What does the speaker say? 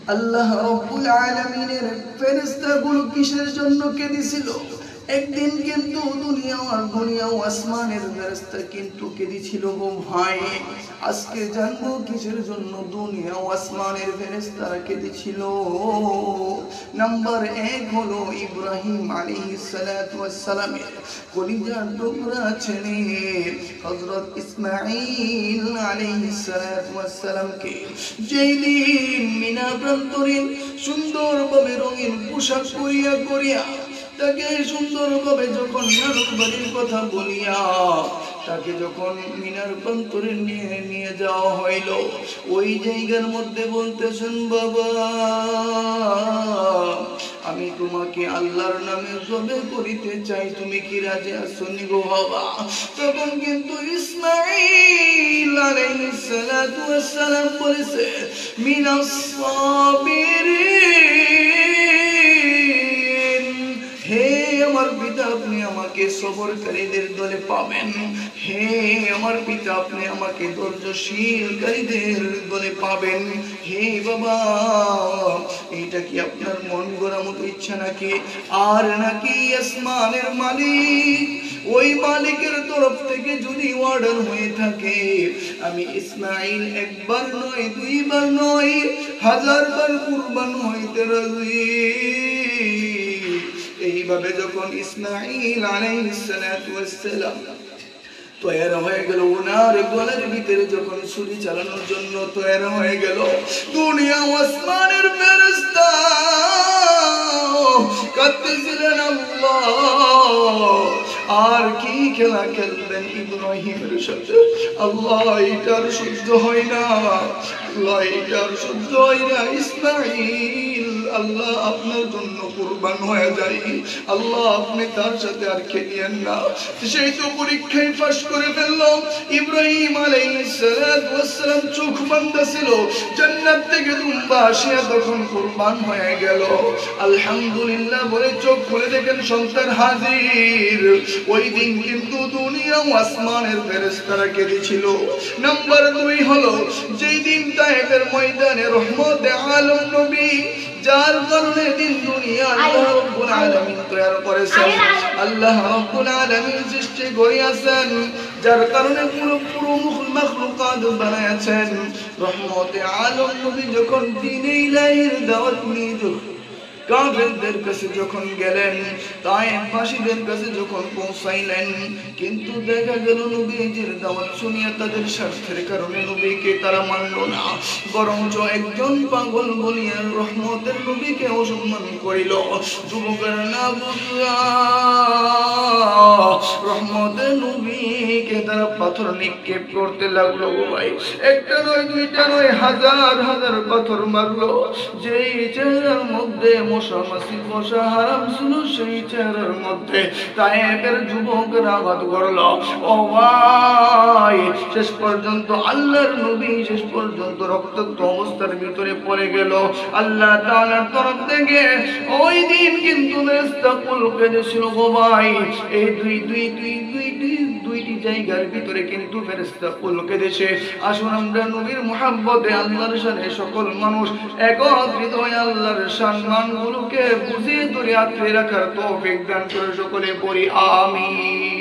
আল্লাহ রাব্বুল আলামিনের ফেরেশতাগুলো কিসের জন্য কেঁদেছিল? একদিন কিন্তু দুনিয়া ও আসমানের ফেরেশতা কিন্তু কেঁদেছিল গো ভাই। আজকে জানবো কিসের জন্য দুনিয়া ও আসমানের ফেরেশতারা কেঁদেছিল। নাম্বার 1 হলো ইব্রাহিম আলাইহিস সালাতু ওয়াস সালামের কলিজার টুকরা ছেলে হযরত ইসমাঈল আলাইহিস সালাতু ওয়াস সালামকে যেই দিন মিনা প্রান্তরে সুন্দরভাবে রঙিন পোশাক পরিয়া তাকে সুন্দরভাবে যখন নারক বাড়ির কথা বলিয়া তাকে যখন মিনার প্রান্তরে নিয়ে যাওয়া হইল, ওই জায়গার মধ্যে বলতেছেন, বাবা আমি তোমাকে আল্লাহর নামে জবে করিতে চাই, তুমি কি রাজি আছো নি গো বাবা? তখন কিন্তু ইসমাঈল আলাইহিস সালাতু ওয়াস সালাম বলেছে, মিনাস সাবিরিন, হে আমার পিতা আপনি আমাকে সবরকারীদের দলে পাবেন। হে আমার পিতা আপনি আমাকে ধৈর্যশীলকারীদের দলে পাবেন। হে বাবা এটা কি আপনার মন গড়া মতো ইচ্ছা নাকি? আর নাকি আসমানের মালিক, ওই মালিকের তরফ থেকে যদি অর্ডার হয়ে থাকে, আমি ইসমাঈল একবার নয় দুইবার নয় 1000 বার কুরবান হইতে রাজি। এইভাবে যখন ইসমাঈল আলাইহিস সালাতু ওয়াস সালাম তৈরি হয়ে গেল, ওনার গলার ভিতরে যখন ছুরি চালানোর জন্য তৈরি হয়ে গেল, দুনিয়া ও আসমানের ফেরেশতা কাঁদতেছিলেন, আল্লাহ আর কি খেলা খেলবেন ইব্রাহিমের সাথে? আল্লাহ এটার সহ্য হয় না, আল্লাহ এটার সহ্য হয় না। ইসমাঈল আল্লাহ আপনার জন্য কুরবান হয়ে যায়, আল্লাহ আপনি তার সাথে আর খেলিয়েন না। সেই তো পরীক্ষায় পাশ করে ফেলল। ইব্রাহিম আলাইহিস সালাতু ওয়াস সালাম চোখ বন্ধ ছিল, জান্নাত থেকে দুম্বা আসিয়া তখন কুরবান হয়ে গেল। আলহামদুলিল্লাহ বলে চোখ খুলে দেখেন সন্তান হাজির। ওই দিন কিন্তু দুনিয়া ও আসমানের ফেরেশতারা কেঁদেছিল। নাম্বার 2 হলো যেই দিন তায়েফের ময়দানে রহমতে আলম নবী, যার কারণে দিন দুনিয়া আল্লাহ রাব্বুল আলামিন তৈরি করেছেন, আল্লাহ রাব্বুল আলামিন সৃষ্টি করেছেন, যার কারণে পুরো মাখলুকাত বানায়াছেন। রহমতে আলম নবী যখন দ্বীনে ইলাহির দাওয়াত নিয়ে কাফেরদের কাছে যখন গেলেন, তায়েফবাসীদের কাছে যখন পৌঁছাইলেন, কিন্তু দেখা গেল নবীজির দাওয়াত শুনিয়া তাদের স্বার্থের কারণে নবীকে তারা মানল না, বরঞ্চ একজন পাগল বলিয়া রহমতের নবীকে অসম্মান করিল। যুবকেরা না বুঝিয়া রহমতের নবীকে তারা পাথর নিক্ষেপ করতে লাগলো গো ভাই। একটা নয় দুইটা নয় 1000 1000 পাথর মারলো। যেই চেহারার মধ্যে মশা মাছি বসা হারাম ছিল, সেই চেহারার মধ্যে তায়েফের যুবকরা আঘাত করলো। ও ভাই শেষ পর্যন্ত আল্লাহর নবী শেষ পর্যন্ত রক্তাক্ত অবস্থার ভিতরে পড়ে গেল। আল্লাহ তাআলার তরফ থেকে ওই দিন কিন্তু ফেরেশতাকুল কেঁদেছিল গো ভাই। এই দুইটি জায়গার ভিতরে কিন্তু ফেরেশতাকুল কেঁদেছে। আসুন আমরা নবীর মুহাব্বতে আল্লাহর শানে সকল মানুষ একত্রিত হয়ে আল্লাহর সম্মানগুলোকে বুঝিয়ে ধরে আঁকড়ে রাখার তৌফিক দান করে সকলে পড়ি আমিন।